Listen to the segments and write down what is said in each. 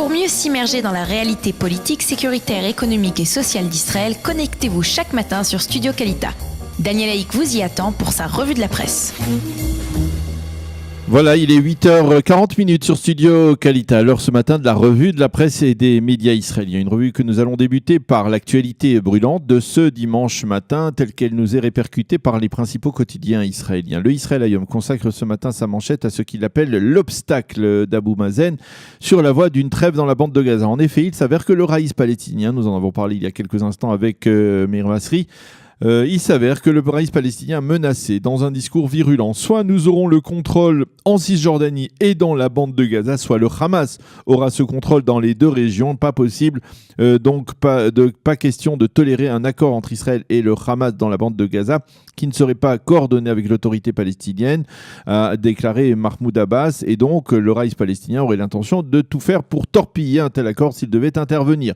Pour mieux s'immerger dans la réalité politique, sécuritaire, économique et sociale d'Israël, connectez-vous chaque matin sur Studio Kalita. Daniel Haïk vous y attend pour sa revue de la presse. Voilà, il est 8h40 sur Studio Kalita, l'heure ce matin de la revue de la presse et des médias israéliens. Une revue que nous allons débuter par l'actualité brûlante de ce dimanche matin, telle qu'elle nous est répercutée par les principaux quotidiens israéliens. Le Israël Hayom consacre ce matin sa manchette à ce qu'il appelle l'obstacle d'Abou Mazen sur la voie d'une trêve dans la bande de Gaza. En effet, il s'avère que le raïs palestinien, nous en avons parlé il y a quelques instants avec Meir Masri, il s'avère que le raïs palestinien menacé dans un discours virulent. Soit nous aurons le contrôle en Cisjordanie et dans la bande de Gaza, soit le Hamas aura ce contrôle dans les deux régions. Pas possible, donc pas question de tolérer un accord entre Israël et le Hamas dans la bande de Gaza qui ne serait pas coordonné avec l'autorité palestinienne, a déclaré Mahmoud Abbas. Et donc le raïs palestinien aurait l'intention de tout faire pour torpiller un tel accord s'il devait intervenir.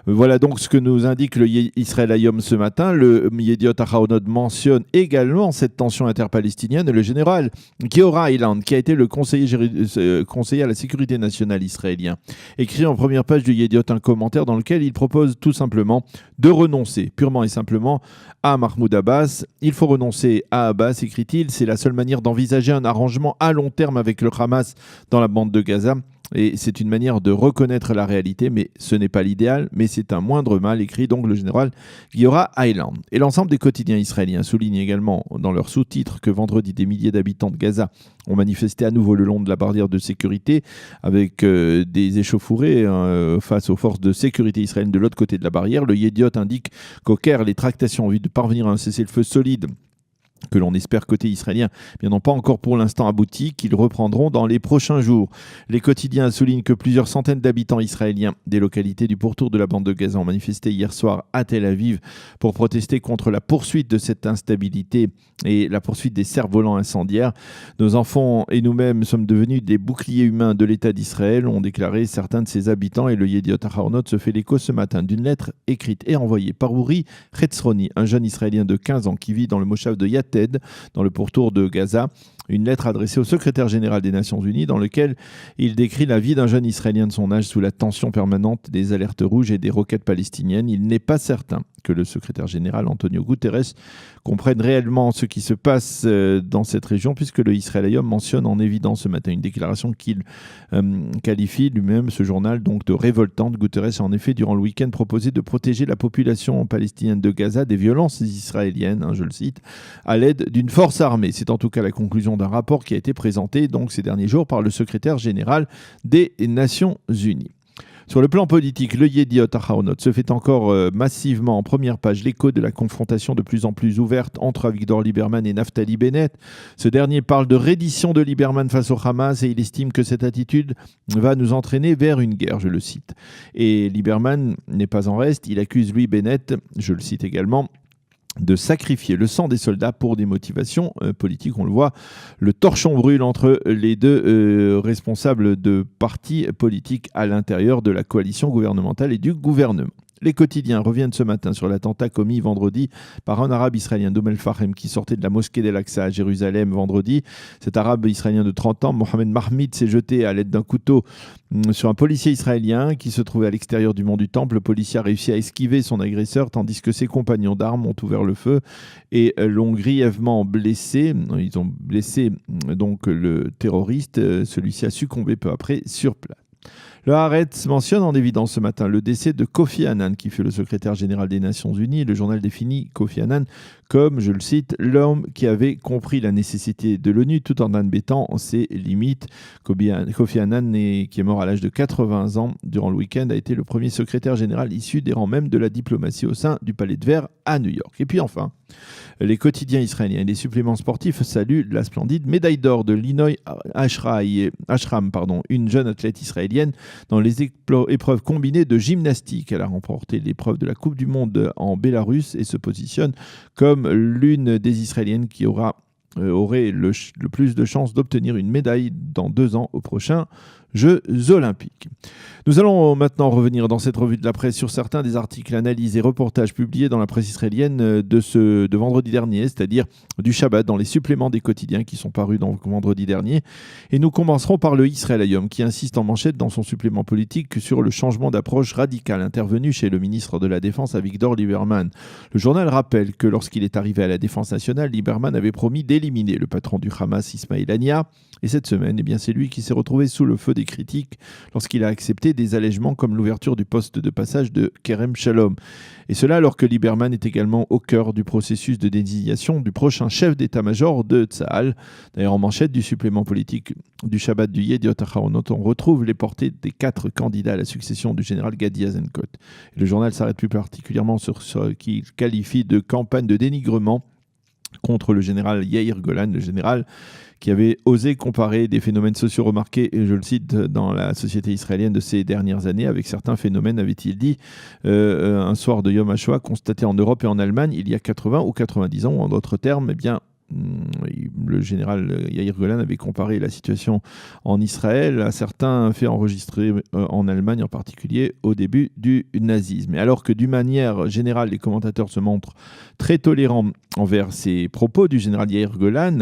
Voilà donc ce que nous indique le Israël Hayom ce matin. Le Yediot Ahronoth mentionne également cette tension interpalestinienne. Le général Giora Eiland, qui a été le conseiller à la sécurité nationale israélien, écrit en première page du Yediot un commentaire dans lequel il propose tout simplement de renoncer purement et simplement à Mahmoud Abbas. Il faut renoncer à Abbas, écrit-il. C'est la seule manière d'envisager un arrangement à long terme avec le Hamas dans la bande de Gaza. Et c'est une manière de reconnaître la réalité, mais ce n'est pas l'idéal, mais c'est un moindre mal, écrit donc le général Giora Eiland. Et l'ensemble des quotidiens israéliens souligne également dans leur sous-titre que vendredi, des milliers d'habitants de Gaza ont manifesté à nouveau le long de la barrière de sécurité avec des échauffourées face aux forces de sécurité israéliennes de l'autre côté de la barrière. Le Yediot indique qu'au Caire, les tractations en vue de parvenir à un cessez-le-feu solide que l'on espère côté israélien, mais n'ont pas encore pour l'instant abouti, qu'ils reprendront dans les prochains jours. Les quotidiens soulignent que plusieurs centaines d'habitants israéliens des localités du pourtour de la bande de Gaza ont manifesté hier soir à Tel Aviv pour protester contre la poursuite de cette instabilité et la poursuite des cerfs-volants incendiaires. Nos enfants et nous-mêmes sommes devenus des boucliers humains de l'État d'Israël, ont déclaré certains de ses habitants, et le Yediot Ahronoth se fait l'écho ce matin d'une lettre écrite et envoyée par Uri Chetzroni, un jeune Israélien de 15 ans qui vit dans le moshav de Yated, dans le pourtour de Gaza. Une lettre adressée au secrétaire général des Nations Unies dans laquelle il décrit la vie d'un jeune Israélien de son âge sous la tension permanente des alertes rouges et des roquettes palestiniennes. Il n'est pas certain que le secrétaire général Antonio Guterres comprenne réellement ce qui se passe dans cette région, puisque le Israël Hayom mentionne en évidence ce matin une déclaration qu'il qualifie lui-même, ce journal, donc de révoltante. Guterres a en effet, durant le week-end, proposé de protéger la population palestinienne de Gaza des violences israéliennes, je le cite, à l'aide d'une force armée. C'est en tout cas la conclusion d'un rapport qui a été présenté donc ces derniers jours par le secrétaire général des Nations Unies. Sur le plan politique, le Yediot Ahronoth se fait encore massivement en première page l'écho de la confrontation de plus en plus ouverte entre Avigdor Lieberman et Naftali Bennett. Ce dernier parle de reddition de Lieberman face au Hamas et il estime que cette attitude va nous entraîner vers une guerre, je le cite. Et Lieberman n'est pas en reste, il accuse lui Bennett, je le cite également, de sacrifier le sang des soldats pour des motivations politiques. On le voit, le torchon brûle entre les deux responsables de partis politiques à l'intérieur de la coalition gouvernementale et du gouvernement. Les quotidiens reviennent ce matin sur l'attentat commis vendredi par un arabe israélien d'Oum el-Fahem qui sortait de la mosquée d'El-Aqsa à Jérusalem vendredi. Cet arabe israélien de 30 ans, Mohamed Mahmid, s'est jeté à l'aide d'un couteau sur un policier israélien qui se trouvait à l'extérieur du mont du Temple. Le policier a réussi à esquiver son agresseur tandis que ses compagnons d'armes ont ouvert le feu et l'ont grièvement blessé. Ils ont blessé donc le terroriste. Celui-ci a succombé peu après sur place. Le Haaretz mentionne en évidence ce matin le décès de Kofi Annan, qui fut le secrétaire général des Nations Unies. Le journal définit Kofi Annan comme, je le cite, l'homme qui avait compris la nécessité de l'ONU tout en admettant ses limites. Kofi Annan, qui est mort à l'âge de 80 ans durant le week-end, a été le premier secrétaire général issu des rangs même de la diplomatie au sein du Palais de Verre à New York. Et puis enfin, les quotidiens israéliens et les suppléments sportifs saluent la splendide médaille d'or de Linoy Ashram, une jeune athlète israélienne dans les épreuves combinées de gymnastique. Elle a remporté l'épreuve de la Coupe du Monde en Bélarus et se positionne comme l'une des Israéliennes qui aurait le plus de chances d'obtenir une médaille dans 2 ans au prochain Jeux olympiques. Nous allons maintenant revenir dans cette revue de la presse sur certains des articles, analyses et reportages publiés dans la presse israélienne de vendredi dernier, c'est-à-dire du Shabbat, dans les suppléments des quotidiens qui sont parus vendredi dernier. Et nous commencerons par le Israël Hayom, qui insiste en manchette dans son supplément politique sur le changement d'approche radical intervenu chez le ministre de la Défense, Avigdor Lieberman. Le journal rappelle que lorsqu'il est arrivé à la Défense nationale, Lieberman avait promis d'éliminer le patron du Hamas, Ismail Haniyeh. Et cette semaine, c'est lui qui s'est retrouvé sous le feu des critiques lorsqu'il a accepté des allègements comme l'ouverture du poste de passage de Kerem Shalom. Et cela alors que Lieberman est également au cœur du processus de désignation du prochain chef d'état-major de Tsahal. D'ailleurs, en manchette du supplément politique du Shabbat du Yediot Aharonot, on retrouve les portées des 4 candidats à la succession du général Gadi Eisenkot. Et le journal s'arrête plus particulièrement sur ce qu'il qualifie de campagne de dénigrement contre le général Yair Golan, le général qui avait osé comparer des phénomènes sociaux remarqués, et je le cite, dans la société israélienne de ces dernières années, avec certains phénomènes, avait-il dit, un soir de Yom HaShoah constaté en Europe et en Allemagne il y a 80 ou 90 ans, ou en d'autres termes, le général Yair Golan avait comparé la situation en Israël à certains faits enregistrés en Allemagne, en particulier au début du nazisme. Et alors que d'une manière générale, les commentateurs se montrent très tolérants envers ces propos du général Yair Golan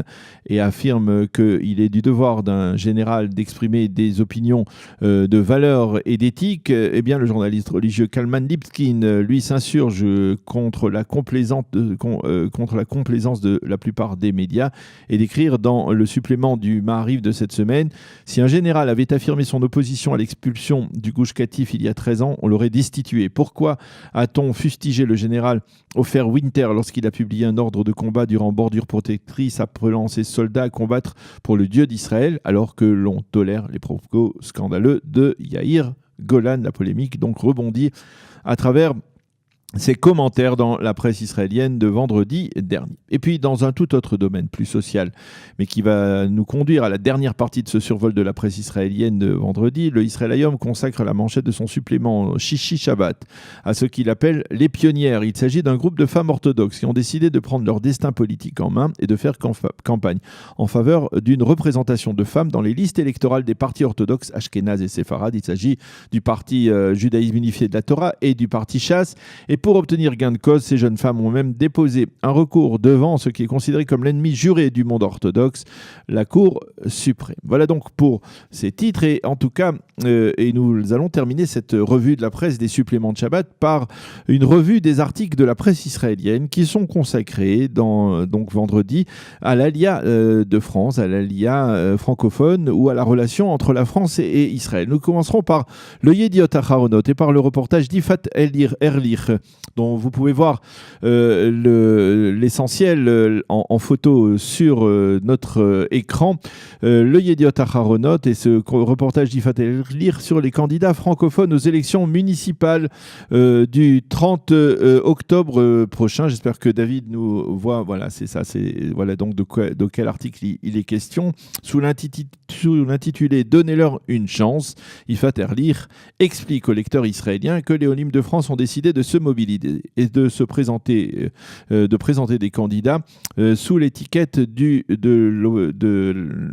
et affirment qu'il est du devoir d'un général d'exprimer des opinions de valeur et d'éthique, le journaliste religieux Kalman Lipkin, lui, s'insurge contre la complaisance de la plupart des médias et d'écrire dans le supplément du Maariv de cette semaine: si un général avait affirmé son opposition à l'expulsion du Gush Katif il y a 13 ans, on l'aurait destitué. Pourquoi a-t-on fustigé le général Ofer Winter lorsqu'il a publié un ordre de combat durant bordure protectrice appelant ses soldats à combattre pour le Dieu d'Israël, alors que l'on tolère les propos scandaleux de Yair Golan? La polémique donc rebondit à travers ses commentaires dans la presse israélienne de vendredi dernier. Et puis, dans un tout autre domaine, plus social, mais qui va nous conduire à la dernière partie de ce survol de la presse israélienne de vendredi, le Israël Hayom consacre la manchette de son supplément Shishi Shabbat à ce qu'il appelle les pionnières. Il s'agit d'un groupe de femmes orthodoxes qui ont décidé de prendre leur destin politique en main et de faire campagne en faveur d'une représentation de femmes dans les listes électorales des partis orthodoxes ashkénazes et séfarades. Il s'agit du parti Judaïsme unifié de la Torah et du parti Chasse. Et pour obtenir gain de cause, ces jeunes femmes ont même déposé un recours devant ce qui est considéré comme l'ennemi juré du monde orthodoxe, la Cour suprême. Voilà donc pour ces titres. Et en tout cas, et nous allons terminer cette revue de la presse des suppléments de Shabbat par une revue des articles de la presse israélienne qui sont consacrés donc vendredi à l'Aliyah de France, à l'Aliyah francophone ou à la relation entre la France et Israël. Nous commencerons par le Yediot Aharonot et par le reportage d'Ifat Erlich, dont vous pouvez voir l'essentiel en photo sur notre écran. Le Yediot Aharonot et ce reportage d'Ifat Erlich sur les candidats francophones aux élections municipales du 30 octobre prochain. J'espère que David nous voit. Voilà, c'est ça. Voilà donc de quel article il est question. Sous l'intitulé « Donnez-leur une chance », Ifat Erlich explique aux lecteurs israéliens que les Olim de France ont décidé de se mobiliser et de présenter des candidats sous l'étiquette de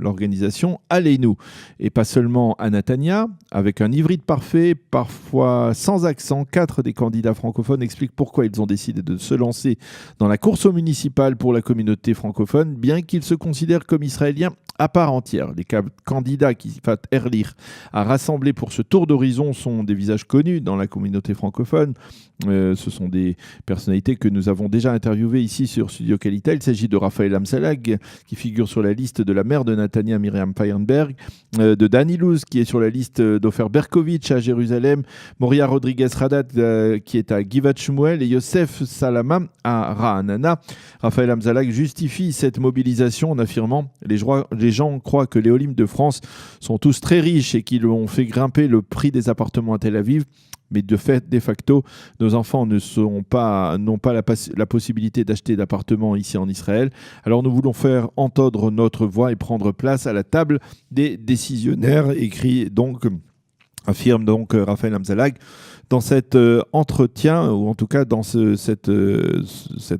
l'organisation Aleinu. Et pas seulement à Netanya, avec un hybride parfait, parfois sans accent. 4 des candidats francophones expliquent pourquoi ils ont décidé de se lancer dans la course au municipal pour la communauté francophone, bien qu'ils se considèrent comme israéliens à part entière. Les candidats qu'Ifat Erlich a rassemblés pour ce tour d'horizon sont des visages connus dans la communauté francophone. Ce sont des personnalités que nous avons déjà interviewées ici sur Studio Kalita. Il s'agit de Raphaël Amsalag, qui figure sur la liste de la maire de Netanya, Myriam Feinberg, de Dani Luz, qui est sur la liste d'Ofer Berkovitch à Jérusalem, Moria Rodriguez-Radat, qui est à Givat Shmuel, et Yosef Salama à Ra'anana. Raphaël Amsalag justifie cette mobilisation en affirmant « Les gens croient que les Olim de France sont tous très riches et qu'ils ont fait grimper le prix des appartements à Tel Aviv. Mais de facto, nos enfants n'ont pas la possibilité d'acheter d'appartements ici en Israël. Alors nous voulons faire entendre notre voix et prendre place à la table des décisionnaires », écrit donc affirme donc Raphaël Hamzalag dans cet entretien, ou en tout cas dans cet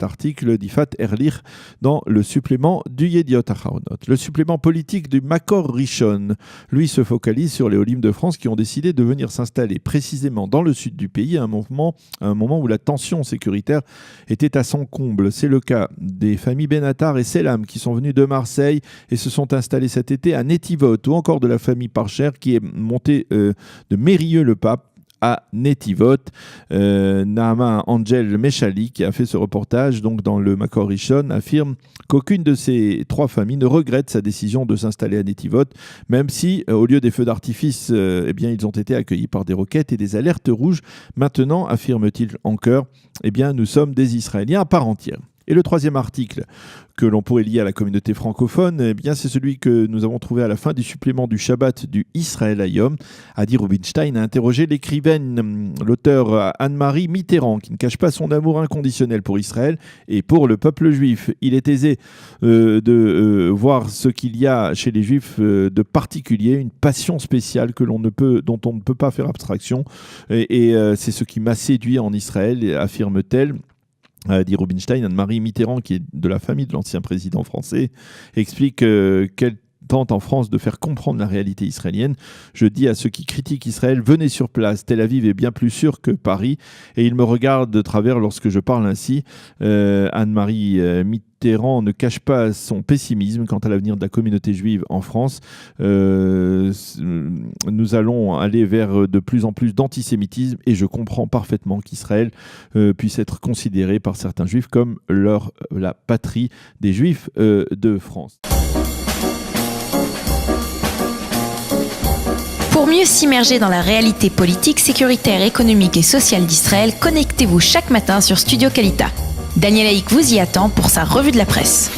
article d'Ifat Erlich dans le supplément du Yediot Aharonot. Le supplément politique du Makor Rishon, lui, se focalise sur les Olim de France qui ont décidé de venir s'installer précisément dans le sud du pays à un moment où la tension sécuritaire était à son comble. C'est le cas des familles Benatar et Selam qui sont venues de Marseille et se sont installées cet été à Netivot, ou encore de la famille Parcher qui est montée de Mérieux-le-Pape à Netivot. Nahama Angel Meshali, qui a fait ce reportage donc dans le Makor Rishon, affirme qu'aucune de ces trois familles ne regrette sa décision de s'installer à Netivot, même si au lieu des feux d'artifice, ils ont été accueillis par des roquettes et des alertes rouges. Maintenant, affirme-t-il en chœur, nous sommes des Israéliens à part entière. Et le troisième article que l'on pourrait lier à la communauté francophone, c'est celui que nous avons trouvé à la fin du supplément du Shabbat du Israël Hayom. Adi Rubinstein a interrogé l'écrivaine, l'auteur Anne-Marie Mitterrand, qui ne cache pas son amour inconditionnel pour Israël et pour le peuple juif. Il est aisé de voir ce qu'il y a chez les juifs de particulier, une passion spéciale dont on ne peut pas faire abstraction. Et c'est ce qui m'a séduit en Israël, affirme-t-elle. Dit Rubinstein. Anne-Marie Mitterrand, qui est de la famille de l'ancien président français, explique qu'elle tente en France de faire comprendre la réalité israélienne. Je dis à ceux qui critiquent Israël, venez sur place, Tel Aviv est bien plus sûr que Paris, et ils me regardent de travers lorsque je parle ainsi. Anne-Marie Mitterrand ne cache pas son pessimisme quant à l'avenir de la communauté juive en France. Nous allons aller vers de plus en plus d'antisémitisme, et je comprends parfaitement qu'Israël puisse être considéré par certains juifs comme la patrie des juifs de France. Pour mieux s'immerger dans la réalité politique, sécuritaire, économique et sociale d'Israël, connectez-vous chaque matin sur Studio Kalita. Daniel Haïk vous y attend pour sa revue de la presse.